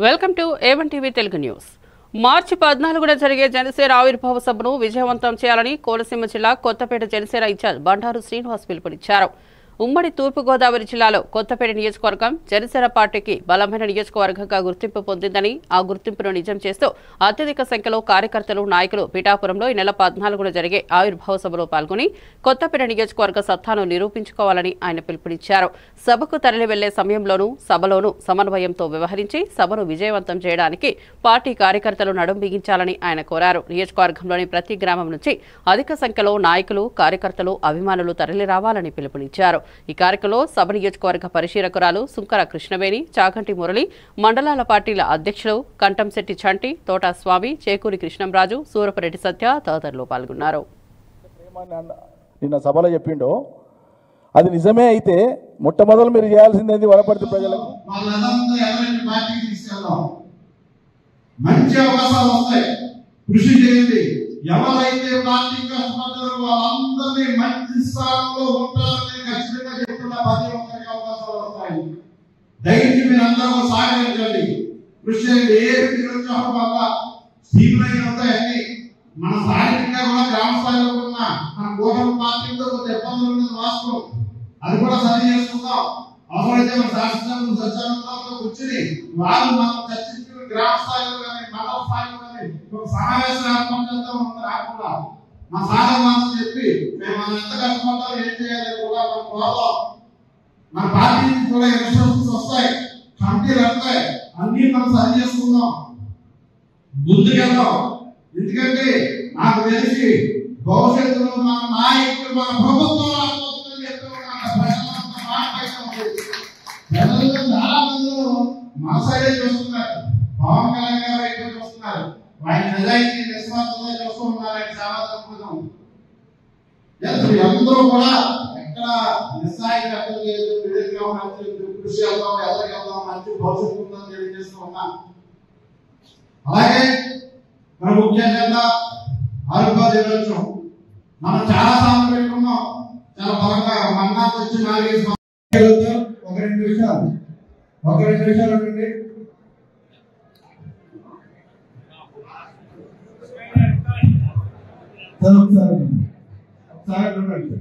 Welcome to A1 TV Telugu news. మార్చి 14న జరిగే జనసేన ఆవిర్భావ సభను విజయవంతం చేయాలని కోనసీమ జిల్లా కొత్తపేట జనసేన ఇన్ఛార్జ్ బండారు శ్రీనివాస్ పిలుపునిచ్చారు. ఉమ్మడి తూర్పుగోదావరి జిల్లాలో కొత్తపేట నియోజకవర్గం జనసేన పార్టీకి బలమైన నియోజకవర్గంగా గుర్తింపు పొందిందని, ఆ గుర్తింపును నిజం చేస్తూ అత్యధిక సంఖ్యలో కార్యకర్తలు, నాయకులు పిఠాపురంలో ఈ నెల 14న జరిగే ఆవిర్భావ సభలో పాల్గొని కొత్తపేట నియోజకవర్గ సత్తాను నిరూపించుకోవాలని ఆయన పిలుపునిచ్చారు. సభకు తరలి వెళ్లే సమయంలోనూ సభలోనూ సమన్వయంతో వ్యవహరించి సభను విజయవంతం చేయడానికి పార్టీ కార్యకర్తలు నడుం బిగించాలని ఆయన కోరారు. నియోజకవర్గంలోని ప్రతి గ్రామం నుంచి అధిక సంఖ్యలో నాయకులు, కార్యకర్తలు, అభిమానులు తరలి రావాలని పిలుపునిచ్చారు. ఈ కార్యక్రమంలో సభ నియోజకవర్గ పరిశీలకురాలు సుంకర కృష్ణవేణి, చాగంటి మురళి, మండలాల పార్టీల అధ్యక్షులు కంటంశెట్టి చంటి, తోట స్వామి, చేకూరి కృష్ణంరాజు, సూరపరెడ్డి సత్య తదితరులు పాల్గొన్నారు. నిన్న సభలో చెప్పిండో అది నిజమే అయితే మొట్టమొదలు మీరు చేయాల్సింది వనపర్తి ప్రజలకు మంచి అవకాశాలు వస్తాయి. కృషి చేయండి. ఎవరైతే పార్టీ కష్టపడ్డారో వాళ్ళందరినీ మంచి స్థానంలో ఉంటారని ఖచ్చితంగా చెప్తున్న ప్రతి ఒక్కరికి అవకాశాలు వస్తాయి. దయచేసి మీరు అందరూ సహకరించండి, కృషి చేయండి. ఏ నిరుత్సాహం వల్ల స్కీమ్లు ఉంటాయని మన స్థానికంగా కూడా గ్రామ స్థాయిలో ఉన్న మన కూటమి పార్టీతో కొంత ఇబ్బందులు ఉన్నది వాస్తవం. అది కూడా సరి చేసుకుందాం. అవసరమైతే మన శాసనసభ్యులు సత్యానందరావుతో కూర్చుని వాళ్ళు మనం చర్చించుకుని గ్రామ స్థాయిలో కానీ మండల స్థాయిలో కానీ ఒక సమావేశం ఏర్పాటు చేద్దాం. రాకుండా మా సాధన చెప్పి మేము మనం ఎంత కష్టపడ్డాలో ఏం చేయాలి కూడా మనం కోరదాం. మన పార్టీ నుంచి కూడా ఇన్స్ట్రక్షన్స్ వస్తాయి, కమిటీలు వస్తాయి, అన్ని మనం సరి చేసుకుందాం, ముందుకెళ్దాం. ఎందుకంటే నాకు తెలిసి భవిష్యత్తులో మన నాయకులు మన ప్రభుత్వం ప్రజలు చాలా మంది మన సైడే చూస్తున్నారు, పవన్ కళ్యాణ్ గారు వైపు చూస్తున్నారు, ఆయన నిజాయితీ నిస్వార్థంగా చూస్తూ ఉన్నారని చాలా సంతోషం. అందరూ కూడా ఎక్కడ నిస్సాయిగా లేదు, విధంగా మంచి కృషి వెళ్దాం, ఎవరికి వెళ్దాం, మంచి భవిష్యత్తు ఉందని తెలియజేస్తూ ఉన్నాం. అలాగే మన ముఖ్య అజెండా ఆరోగ్య దినోత్సవం మనం చాలా సార్లు పెట్టుకున్నాం. చాలా బలంగా మన్నాకు వచ్చి 4 ఒక 2 నిమిషాలు ఉండండి. ఒకసారి ఉండండి.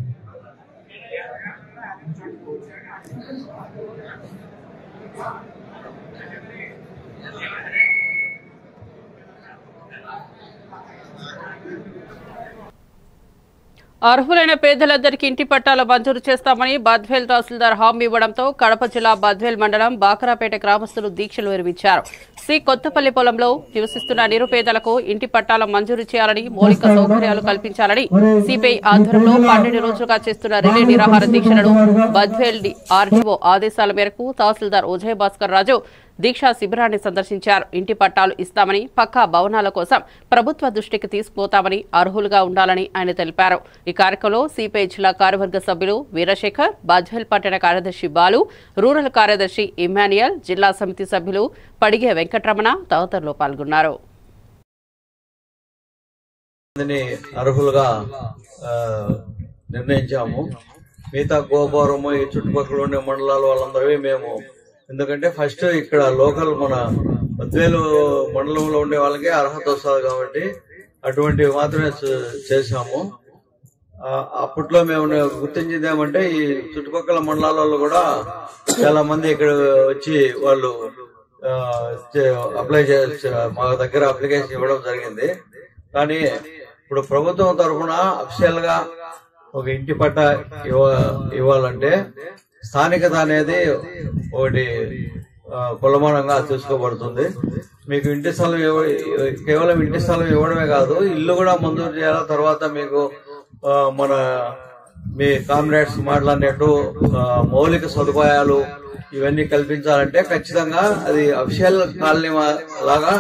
అర్హులైన పేదలందరికీ ఇంటి పట్టాలు మంజూరు చేస్తామని బద్వేల్ తహసీల్దార్ హామీ ఇవ్వడంతో కడప జిల్లా బద్వేల్ మండలం బాకరాపేట గ్రామస్తులు దీక్షలు విరమించారు. సి కొత్తపల్లి పొలంలో నివసిస్తున్న నిరుపేదలకు ఇంటి పట్టాల మంజూరు చేయాలని, మౌలిక సౌకర్యాలు కల్పించాలని సిపిఐ ఆధ్వర్యంలో 12 రోజులుగా చేస్తున్న రిలే నిరాహార దీక్షలను బద్వేల్ ఆర్డీఓ ఆదేశాల మేరకు తహసీల్దార్ ఉదయ భాస్కర్ రాజు దీక్షా శిబిరాన్ని సందర్శించారు. ఇంటి పట్టాలు ఇస్తామని, పక్కా భవనాల కోసం ప్రభుత్వ దృష్టికి తీసుకుపోతామని, అర్హులుగా ఉండాలని ఆయన తెలిపారు. ఈ కార్యక్రమంలో సిపిఐ జిల్లా కార్యవర్గ సభ్యులు వీరశేఖర్, బద్వేల్ పట్టణ కార్యదర్శి బాలు, రూరల్ కార్యదర్శి ఇమాన్యుయల్, జిల్లా సమితి సభ్యులు పడిగే వెంకటరమణ తదితరులు పాల్గొన్నారు. అర్హులుగా నిర్ణయించాము. మిగతా గోపురము ఈ చుట్టుపక్కల ఉండే మండలాల వాళ్ళందరివి మేము, ఎందుకంటే ఫస్ట్ ఇక్కడ లోకల్ మన బద్వేలు మండలంలో ఉండే వాళ్ళకి అర్హత వస్తుంది కాబట్టి అటువంటివి మాత్రమే చేశాము. అప్పట్లో మేము గుర్తించింది ఏమంటే ఈ చుట్టుపక్కల మండలాల వాళ్ళు కూడా చాలా మంది ఇక్కడ వచ్చి వాళ్ళు అప్లై మా దగ్గర అప్లికేషన్ ఇవ్వడం జరిగింది. కానీ ఇప్పుడు ప్రభుత్వం తరఫున అఫీషియల్ గా ఒక ఇంటి పట్టా ఇవ్వాలంటే స్థానికత అనేది ఒకటి కులమానంగా చూసుకోబడుతుంది. మీకు ఇంటి స్థలం కేవలం ఇంటి స్థలం ఇవ్వడమే కాదు, ఇల్లు కూడా మంజూరు చేయాలి. తర్వాత మీకు మీ కామ్రేడ్స్ మాట్లాడినట్టు మౌలిక సదుపాయాలు ఇవన్నీ కల్పించాలంటే ఖచ్చితంగా అది అఫీషియల్ కాలనీ లాగా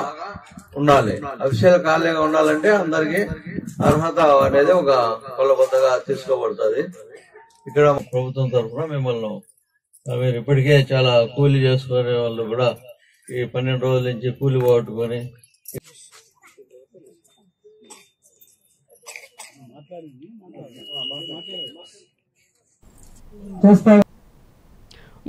ఉండాలి. అఫీషియల్ కాలనీగా ఉండాలంటే అందరికి అర్హత అనేది ఒక కొలబద్దగా తీసుకోబడుతుంది. ఇక్కడ ప్రభుత్వం తరఫున మిమ్మల్ని మీరు ఇప్పటికే చాలా కూలీ చేసుకునే వాళ్ళు కూడా ఈ 12 రోజుల నుంచి కూలి పోగొట్టుకొని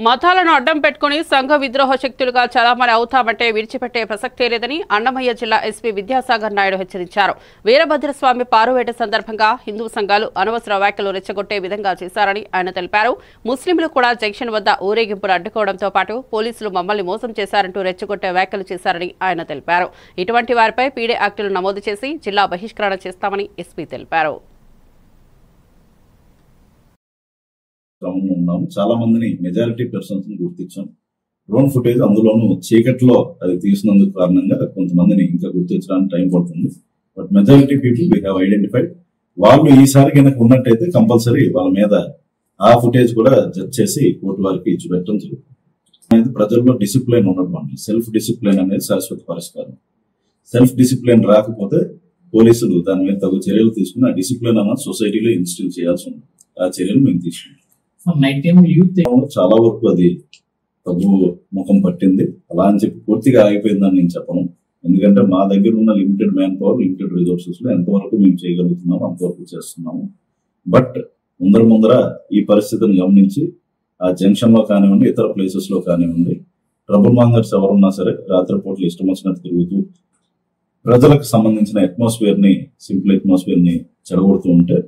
మతాలను అడ్డం పెట్టుకుని సంఘ విద్రోహ శక్తులుగా చలామణి అవుతామంటే విడిచిపెట్టే ప్రసక్తే లేదని అన్నమయ్య జిల్లా ఎస్పీ విద్యాసాగర్ నాయుడు హెచ్చరించారు. వీరభద్రస్వామి పారువేట సందర్భంగా హిందూ సంఘాలు అనవసర వ్యాఖ్యలు రెచ్చగొట్టే విధంగా చేశారని ఆయన తెలిపారు. ముస్లింలు కూడా జంక్షన్ వద్ద ఊరేగింపులు అడ్డుకోవడంతో పాటు పోలీసులు మమ్మల్ని మోసం చేశారంటూ రెచ్చగొట్టే వ్యాఖ్యలు చేశారని ఆయన తెలిపారు. ఇటువంటి వారిపై పీడీ యాక్టులు నమోదు చేసి జిల్లా బహిష్కరణ చేస్తామని ఎస్పీ తెలిపారు. ఉన్నాము. చాలా మందిని మెజారిటీ పర్సన్స్ ని గుర్తించాం. డ్రోన్ ఫుటేజ్ అందులోనూ చీకట్లో అది తీసినందుకు కారణంగా కొంతమందిని ఇంకా గుర్తించడానికి టైం పడుతుంది. But majority people we have identified. వాళ్ళు ఈసారి కనుక ఉన్నట్టయితే కంపల్సరీ వాళ్ళ మీద ఆ ఫుటేజ్ కూడా జడ్జ్ చేసి కోర్టు వారికి ఇచ్చి పెట్టడం జరుగుతుంది. ప్రజల్లో డిసిప్లిన్ ఉండడం, సెల్ఫ్ డిసిప్లిన్ అనేది శాశ్వత పరిష్కారం. సెల్ఫ్ డిసిప్లిన్ రాకపోతే పోలీసులు దాని మీద తగు చర్యలు తీసుకుని ఆ డిసిప్లిన్ అన్నది సొసైటీలో ఇన్స్టిల్ చేయాల్సి ఉంటుంది. ఆ చర్యలు మేము తీసుకుంటాం. చాలా వరకు అది తగ్గు ముఖం పట్టింది. అలా అని చెప్పి పూర్తిగా ఆగిపోయిందని నేను చెప్పను. ఎందుకంటే మా దగ్గర ఉన్న limited man power, limited resources లో ఎంతవరకు మేము చేయగలుగుతున్నామో అంతవరకు చేస్తున్నాము. బట్ ముందర ఈ పరిస్థితిని గమనించి ఆ జంక్షన్ లో కానివ్వండి, ఇతర ప్లేసెస్ లో కానివ్వండి, ట్రబుల్ మాంగర్స్ ఎవరున్నా సరే రాత్రిపూటలు ఇష్టం వచ్చినట్టు తిరుగుతూ ప్రజలకు సంబంధించిన అట్మాస్ఫియర్ ని, సింపుల్ అట్మాస్ఫియర్ ని చెడగొడుతూ ఉంటే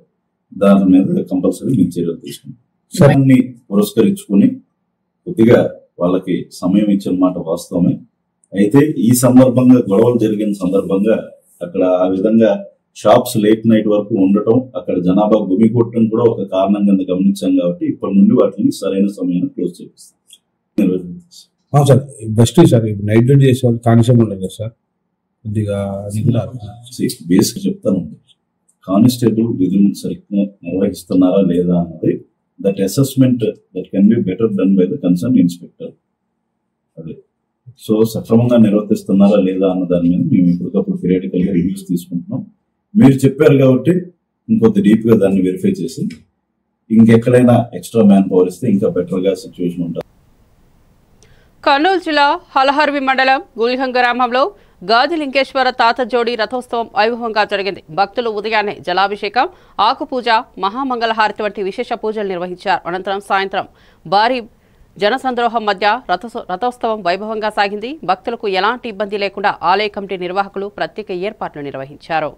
దాని మీద కంపల్సరీ మేము చర్యలు తీసుకుంటాం. దాన్ని పురస్కరించుకుని కొద్దిగా వాళ్ళకి సమయం ఇచ్చిన మాట వాస్తవమే. అయితే ఈ సందర్భంగా గొడవలు జరిగిన సందర్భంగా అక్కడ ఆ విధంగా షాప్స్ లేట్ నైట్ వరకు ఉండటం, అక్కడ జనాభా గుమికొట్టడం కూడా ఒక కారణం కింద గమనించాం. కాబట్టి ఇప్పటి నుండి వాటిని సరైన సమయాన్ని క్లోజ్ చేపిస్తాం. Sir best sir night duty చేసే వాళ్ళు కానిస్టేబుల్ ఉండదు సార్. కొద్దిగా బేసిక్ చెప్తాను, కానిస్టేబుల్ విధులు సరిగ్గా నిర్వహిస్తున్నారా లేదా అన్నది that assessment that can be better done by the concerned inspector. అదే సో సక్రమంగా నిర్వర్తిస్తున్నారా లేదా అన్న దాని మీద మేము ఇప్పటికప్పుడు పీరియాడికల్ గా రివ్యూస్ తీసుకుంటున్నాం. మీరు చెప్పారు కాబట్టి ఇంకొద్ది డీప్ గా దాన్ని వెరిఫై చేసి ఇంకెక్కడైనా ఎక్స్ట్రా మ్యాన్ పవర్ ఇస్తే ఇంకా బెటర్ గా సిచ్యువేషన్ ఉంటుంది. కర్నూలు జిల్లా హలహర్వి మండలం గుల్హం గ్రామంలో గాది లింకేశ్వర తాత జోడి రథోత్సవం వైభవంగా జరిగింది. భక్తులు ఉదయాన్నే జలాభిషేకం, ఆకుపూజ, మహామంగళహారతి వంటి విశేష పూజలు నిర్వహించారు. అనంతరం సాయంత్రం భారీ జనసంద్రోహం మధ్య రథోత్సవం వైభవంగా సాగింది. భక్తులకు ఎలాంటి ఇబ్బంది లేకుండా ఆలయ కమిటీ నిర్వాహకులు ప్రత్యేక ఏర్పాట్లు నిర్వహించారు.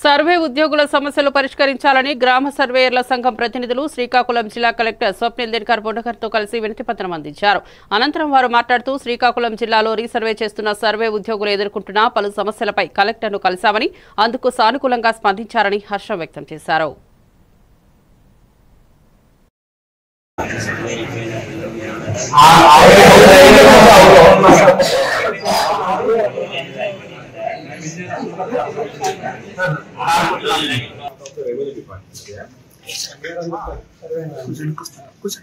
సర్వే ఉద్యోగుల సమస్యలు పరిష్కరించాలని గ్రామ సర్వేయర్ల సంఘం ప్రతినిధులు శ్రీకాకుళం జిల్లా కలెక్టర్ స్వప్నిల్ దినకర్ బొండకర్తో కలిసి వినతిపత్రం అందించారు. అనంతరం వారు మాట్లాడుతూ శ్రీకాకుళం జిల్లాలో రీసర్వే చేస్తున్న సర్వే ఉద్యోగులు ఎదుర్కొంటున్న పలు సమస్యలపై కలెక్టర్ను కలిశామని, అందుకు సానుకూలంగా స్పందించారని హర్షం వ్యక్తం చేశారు. कुछ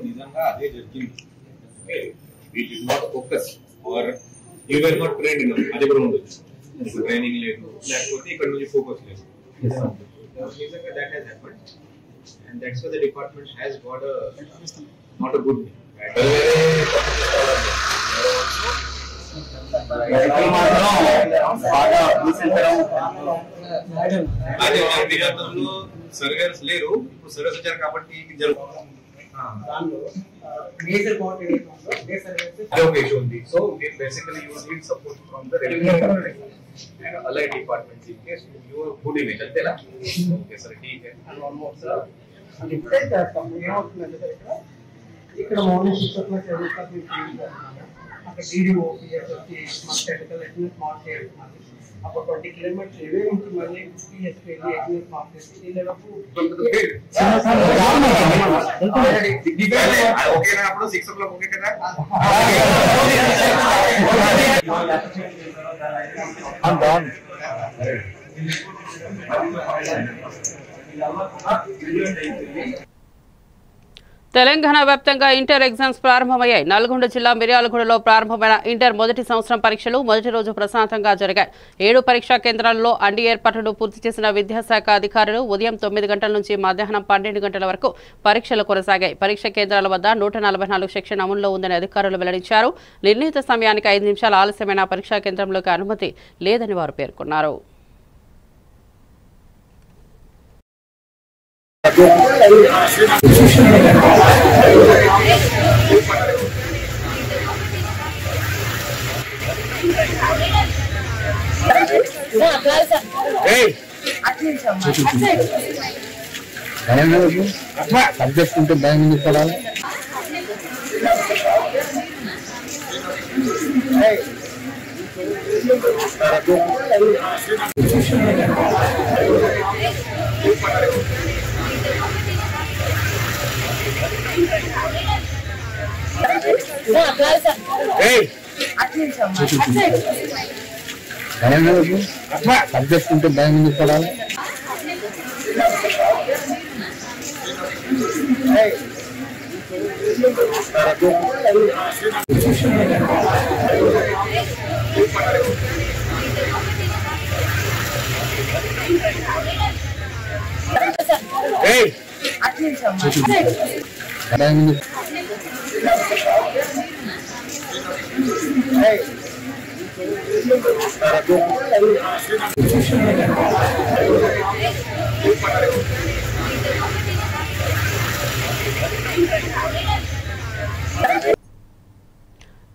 నిజంగా అదే జరిగింది. You were not trained enough. అది కూడా ఉండొచ్చు. ట్రైనింగ్ లేదు, లేకపోతే ఇక్కడ నుంచి ఫోకస్ లేదు. నిజంగా that has happened, and that's why the department has got a not a good name. అదే విద్యార్థులు సర్వేర్స్ లేరు, ఇప్పుడు సర్వేస్ వచ్చారు కాబట్టి జరుగుతుంది. Major part is okay, Shundi. So basically you need support from the regular and allied departments in case you are good in it. Antela? Okay, sir. ठीक है. And one more, sir. And if they are coming out, ఇక్కడ morning 6 o'clock చదువుతారు మీరు feel చేస్తున్నారు. అక్కడ DDO పిఎస్ఎస్సి smart technical experience smart చేస్తున్నారు. అప్పుడు 20 kilometres ఇవే నుంచి మళ్ళీ పిఎస్పి ఎక్స్పీరియన్స్ స్మార్ట్ చేసి వీళ్ళకు ఓకేనా? అప్పుడు 6 o'clock ఓకే కదా? తెలంగాణ వ్యాప్తంగా ఇంటర్ ఎగ్జామ్స్ ప్రారంభమయ్యాయి. నల్గొండ జిల్లా మిర్యాలగూడలో ప్రారంభమైన ఇంటర్ మొదటి సంవత్సరం పరీక్షలు మొదటి రోజు ప్రశాంతంగా జరిగాయి. 7 పరీక్షా కేంద్రాల్లో అన్ని ఏర్పాట్లను పూర్తి చేసిన విద్యాశాఖ అధికారులు ఉదయం 9 గంటల నుంచి మధ్యాహ్నం 12 గంటల వరకు పరీక్షలు కొనసాగాయి. పరీక్ష కేంద్రాల వద్ద 144 సెక్షన్ అమల్లో ఉందని అధికారులు వెల్లడించారు. నిర్ణీత సమయానికి 5 నిమిషాలు ఆలస్యమైన పరీక్షా కేంద్రంలోకి అనుమతి లేదని వారు పేర్కొన్నారు. సబ్జెక్ట్ ఉంటే భయం ఎందుకు పడాలి? సబ్జెక్ట్ ఉంటే భయం ఎందుకు పడాలి?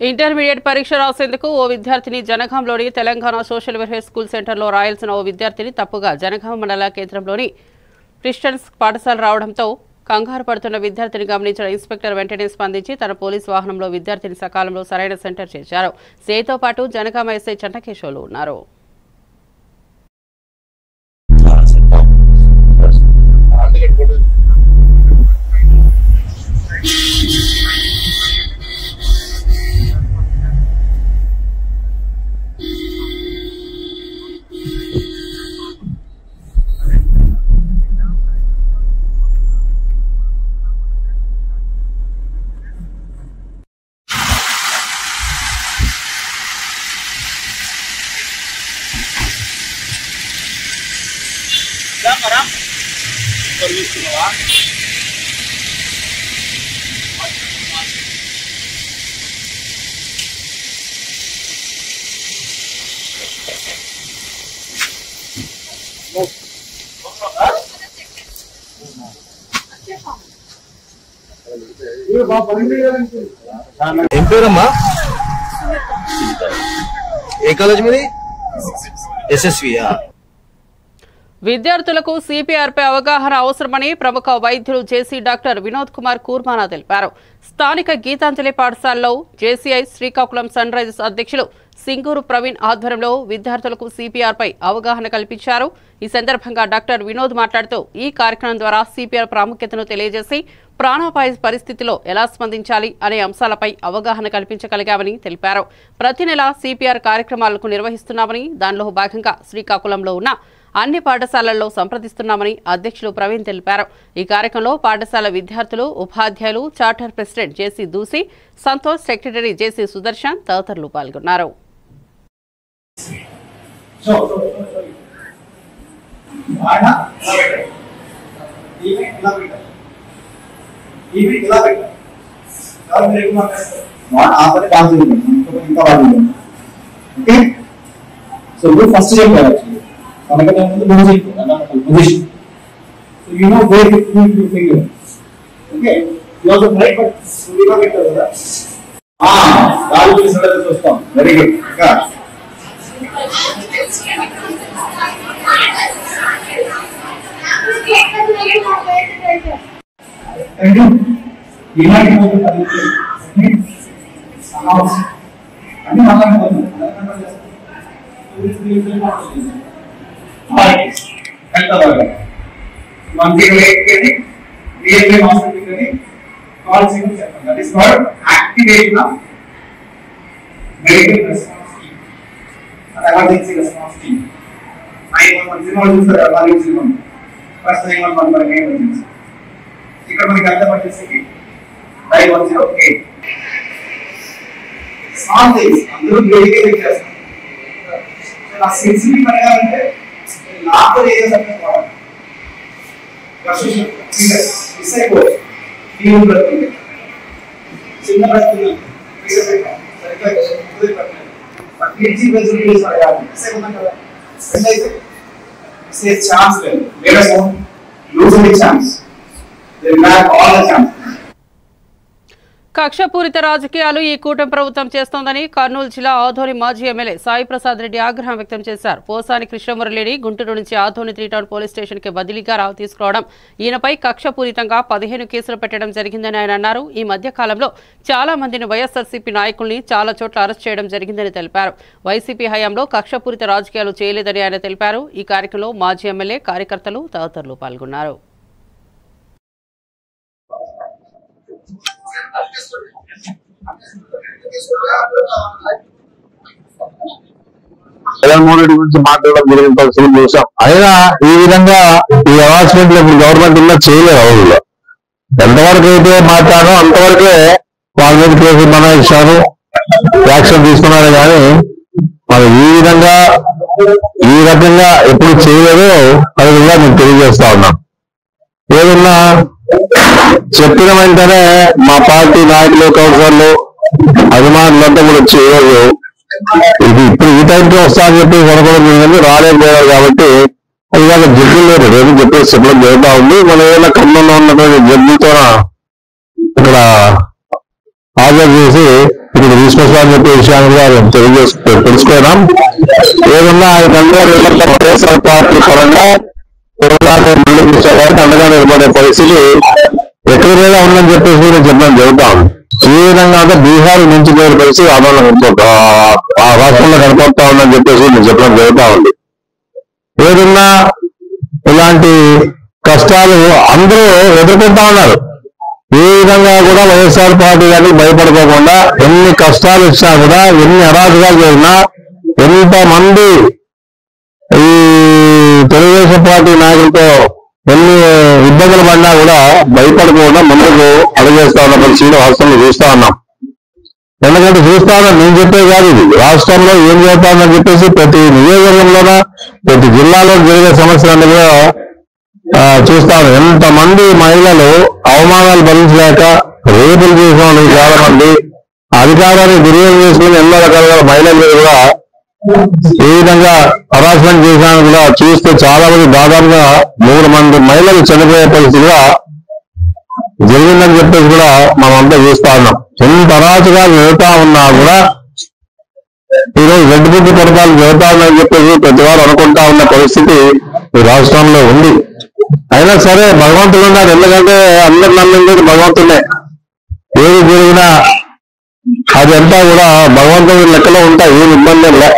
ఇంటర్మీడియట్ పరీక్ష రాసేందుకు ఓ విద్యార్థిని జనగాంలోని తెలంగాణ సోషల్ వెల్ఫేర్ స్కూల్ సెంటర్లో రాయాల్సిన ఓ విద్యార్థిని తప్పుగా జనగాం మండల కేంద్రంలోని క్రిస్టియన్స్ పాఠశాల రావడంతో కంగారు పడుతున్న విద్యార్థిని గమనించిన ఇన్స్పెక్టర్ వెంటనే స్పందించి తన పోలీస్ వాహనంలో విద్యార్థిని సకాలంలో సరైన సెంటర్ చేర్చారు. సేతో పాటు జనగామ ఎస్ఐ చంటకేశవులు ఉన్నారు. ఏం పేరమ్మా? ఏ కాలేజ్ మీది? ఎస్ఎస్వియా? విద్యార్థులకు సిపిఆర్పై అవగాహన అవసరమని ప్రముఖ వైద్యులు జేసీ డాక్టర్ వినోద్ కుమార్ కూర్మానా తెలిపారు. స్థానిక గీతాంజలి పాఠశాలలో జేసీఐ శ్రీకాకుళం సన్ రైజర్స్ అధ్యక్షులు సింగూరు ప్రవీణ్ ఆధ్వర్యంలో విద్యార్థులకు సిపిఆర్పై అవగాహన కల్పించారు. ఈ సందర్భంగా డాక్టర్ వినోద్ మాట్లాడుతూ ఈ కార్యక్రమం ద్వారా సిపిఆర్ ప్రాముఖ్యతను తెలియజేసి ప్రాణాపాయ పరిస్థితిలో ఎలా స్పందించాలి అనే అంశాలపై అవగాహన కల్పించగలిగామని తెలిపారు. ప్రతి నెల CPR కార్యక్రమాలకు నిర్వహిస్తున్నామని, దానిలో భాగంగా శ్రీకాకుళంలో ఉన్న అన్ని పాఠశాలల్లో సంప్రదిస్తున్నామని అధ్యక్షులు ప్రవీణ్ తెలిపారు. ఈ కార్యక్రమంలో పాఠశాల విద్యార్థులు, ఉపాధ్యాయులు, charter president JC Dusi, Santosh, secretary JC Sudarshan తదితరులు పాల్గొన్నారు. Very good. ఇక్కడ మనకి అర్థం వచ్చేసి 910 స్మాల్ థింగ్స్ అందరూ డెడికేట్ చేస్తారు. నా సెన్సిటివ్ అంటే నాకు ఏదో చెప్పాలి మిస్ అయిపోతుంది. ఫీల్ పడుతుంది, చిన్న పడుతుంది, ఛాన్స్ లేదు. Losing chance. కక్షపూరిత రాజకీయాలు ఈ కూటమి ప్రభుత్వం చేస్తోందని కర్నూలు జిల్లా ఆదోని మాజీ ఎమ్మెల్యే సాయి ప్రసాద్ రెడ్డి ఆగ్రహం వ్యక్తం చేశారు. పోసాని కృష్ణమురళిని గుంటూరు నుంచి ఆదోని 3 టౌన్ పోలీస్ స్టేషన్ కి బదిలీగా తీసుకురావడం, ఈయనపై కక్షపూరితంగా 15 కేసులు పెట్టడం జరిగిందని ఆయన అన్నారు. ఈ మధ్య కాలంలో చాలా మందిని వైఎస్ఆర్సీపీ నాయకుల్ని చాలా చోట్ల అరెస్ట్ చేయడం జరిగిందని తెలిపారు. వైసీపీ హయాంలో కక్షపూరిత రాజకీయాలు చేయలేదని ఆయన తెలిపారు. ఈ కార్యక్రమంలో మాజీ ఎమ్మెల్యే, కార్యకర్తలు తదితరులు పాల్గొన్నారు. జగన్మోహన్ రెడ్డి గురించి మాట్లాడడం జరిగిన పరిస్థితులు చూసాం. అయినా ఈ విధంగా ఈ అనౌన్స్మెంట్లు ఇప్పుడు గవర్నమెంట్ ఉన్నా చేయలేదు. అవునులో ఎంతవరకు అయితే మాట్లాడో అంతవరకే వాళ్ళ మీద కేసులు బనాయించారు, యాక్షన్ తీసుకున్నారు. కానీ మరి ఈ రకంగా ఎప్పుడు చేయలేదో అది కూడా నేను తెలియజేస్తా ఉన్నాను. ఏదన్నా చెప్పిన వెంటనే మా పార్టీ నాయకులు, కౌన్సిలర్లు, అభిమానులంతా కూడా వచ్చి ఈరోజు ఇది ఇప్పుడు ఈ టైంలో వస్తా అని చెప్పి కొనకూడదు, రాలేకపోయారు. కాబట్టి ఇవాళ జడ్జిలు లేరు, రేపు చెప్పేసి చెప్పడం జరుగుతూ ఉంది. మన ఏదైనా ఖమ్మంలో ఉన్నటువంటి జడ్జితో ఇక్కడ హాజరు చేసి ఇప్పుడు తీసుకొస్తామని చెప్పే విషయాన్ని కూడా తెలుసుకున్నాం. ఏదన్నా వైఎస్ఆర్ పార్టీ పరంగా అండగా నిలబడే పరిస్థితి ఎక్కడి మీద ఉందని చెప్పేసి నేను చెప్పడం జరుగుతా ఉంది. ఈ విధంగా అంటే బీహార్ నుంచి పోయిన పరిస్థితి ఆ రాష్ట్రంలో కనపడతా ఉందని చెప్పేసి నేను చెప్పడం జరుగుతా ఉంది. ఏదన్నా ఇలాంటి కష్టాలు అందరూ ఎదుర్కొంటా ఉన్నారు. ఏ విధంగా కూడా వైఎస్ఆర్ పార్టీ గారికి భయపడుకోకుండా ఎన్ని కష్టాలు వచ్చినా కూడా, ఎన్ని అరాజకాలు జరిగినా, ఎంతమంది ఈ తెలుగుదేశం పార్టీ నాయకులతో ఎన్ని ఇబ్బందులు పడినా కూడా భయపడకుండా ముందుకు అడుగేస్తా ఉన్న పరిస్థితులు రాష్ట్రంలో చూస్తా ఉన్నాం. ఎందుకంటే చూస్తా ఉన్నాం, నేను చెప్పే కాదు, ఇది రాష్ట్రంలో ఏం చేస్తామని చెప్పేసి ప్రతి నియోజకవర్గంలోన, ప్రతి జిల్లాలో జరిగే సమస్యలన్నీ కూడా చూస్తాను. ఎంతమంది మహిళలు అవమానాలు భరించలేక రేపులు చేసిన వాళ్ళు చాలా మంది, అధికారాన్ని దుర్వినియోగం చేసుకుని ఎన్నో రకాలుగా మహిళలు కూడా ఏ విధంగా హరాస్మెంట్ చేసినా కూడా చూస్తే చాలా మంది, దాదాపుగా 3 మంది మహిళలు చనిపోయే పరిస్థితిగా జరిగిందని చెప్పేసి కూడా మనమంతా చూస్తా ఉన్నాం. ఎంత అరాచకాలు జరుగుతా ఉన్నా కూడా ఈరోజు రెడ్డి బుద్ధి పథకాలు జరుగుతా ఉన్నాయని చెప్పేసి ప్రతి వారు అనుకుంటా ఉన్న పరిస్థితి ఈ రాష్ట్రంలో ఉంది. అయినా సరే భగవంతుడు ఉన్నారు, ఎందుకంటే అందరు నమ్మింది భగవంతుడే. ఏది జరిగినా అది అంతా కూడా భగవంతుడి లెక్కలో ఉంటాయి, ఏమి ఇబ్బంది లే.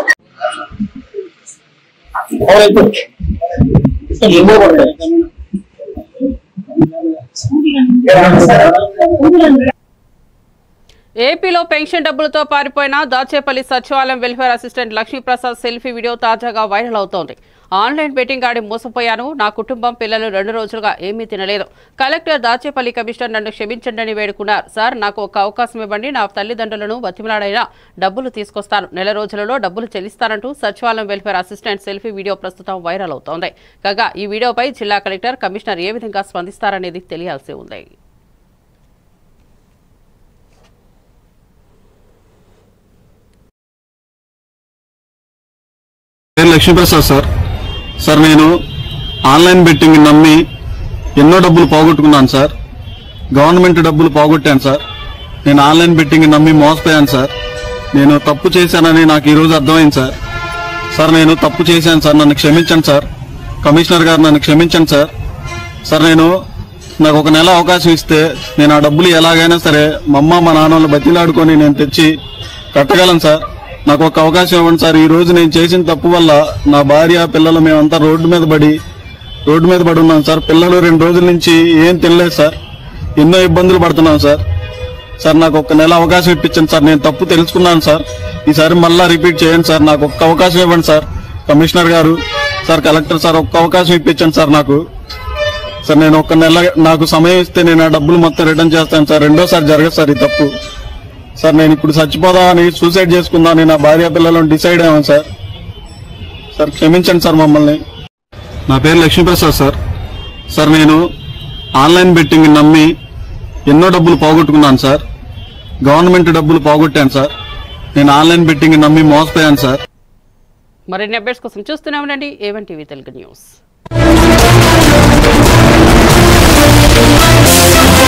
ఏపీలో పెన్షన్ డబ్బులతో పారిపోయిన దాచేపల్లి సచివాలయం welfare assistant Lakshmi Prasad selfie video తాజాగా వైరల్ అవుతోంది. ఆన్లైన్ బెట్టింగ్ ఆడి మోసపోయాను, నా కుటుంబం పిల్లలు 2 రోజులుగా ఏమీ తినలేదు. కలెక్టర్ దాచేపల్లి కమిషనర్ నన్ను క్షమించండి వేడుకున్నారు. సార్, నాకు ఒక అవకాశం ఇవ్వండి, నా తల్లిదండ్రులను బతిమలాడైనా డబ్బులు తీసుకొస్తాను, నెల రోజులలో డబ్బులు చెల్లిస్తానంటూ సచివాలయం వెల్ఫేర్ అసిస్టెంట్ సెల్ఫీ వీడియో ప్రస్తుతం వైరల్ అవుతోంది. కాగా ఈ వీడియోపై జిల్లా కలెక్టర్, కమిషనర్ ఏ విధంగా స్పందిస్తారనేది తెలియాల్సి ఉంది. లక్ష్మీప్రసాద్ సార్, నేను ఆన్లైన్ బెట్టింగ్ నమ్మి ఎన్నో డబ్బులు పోగొట్టుకున్నాను సార్. గవర్నమెంట్ డబ్బులు పోగొట్టాను సార్. నేను ఆన్లైన్ బెట్టింగ్ నమ్మి మోసపోయాను సార్. నేను తప్పు చేశానని నాకు ఈరోజు అర్థమైంది సార్. నేను తప్పు చేశాను సార్, నన్ను క్షమించండి సార్. కమిషనర్ గారు నన్ను క్షమించండి సార్. నాకు ఒక నెల అవకాశం ఇస్తే నేను ఆ డబ్బులు ఎలాగైనా సరే మా అమ్మ మా నాన్నలు బతిలాడుకొని నేను తెచ్చి కట్టగలను సార్. నాకు ఒక అవకాశం ఇవ్వండి సార్. ఈ రోజు నేను చేసిన తప్పు వల్ల నా భార్య పిల్లలు మేమంతా రోడ్డు మీద పడి ఉన్నాం సార్. పిల్లలు 2 రోజుల నుంచి ఏం తినలేదు సార్. ఎన్నో ఇబ్బందులు పడుతున్నాం సార్. నాకు ఒక నెల అవకాశం ఇప్పించండి సార్. నేను తప్పు తెలుసుకున్నాను సార్. ఈసారి మళ్ళా రిపీట్ చేయండి సార్. నాకు ఒక్క అవకాశం ఇవ్వండి సార్. కమిషనర్ గారు సార్, కలెక్టర్ సార్, ఒక్క అవకాశం ఇప్పించండి సార్ నాకు. నేను ఒక నెల నాకు సమయం ఇస్తే నేను ఆ డబ్బులు మొత్తం రిటర్న్ చేస్తాను సార్. రెండోసారి జరగదు సార్ ఈ తప్పు. నేను ఇప్పుడు చచ్చిపోదామని సూసైడ్ చేసుకుందామని నా భార్య పిల్లలను డిసైడ్ అయ్యాను సార్. క్షమించండి సార్ మమ్మల్ని. నా పేరు లక్ష్మీప్రసాద్ సార్. నేను ఆన్లైన్ బెట్టింగ్ నమ్మి ఎన్నో డబ్బులు పోగొట్టుకున్నాను సార్. గవర్నమెంట్ డబ్బులు పోగొట్టాను సార్. నేను ఆన్లైన్ బెట్టింగ్ నమ్మి మోసపోయాను సార్. మరిన్ని అప్డేట్స్ కోసం చూస్తూనే ఉండండి A1 టీవీ తెలుగు న్యూస్.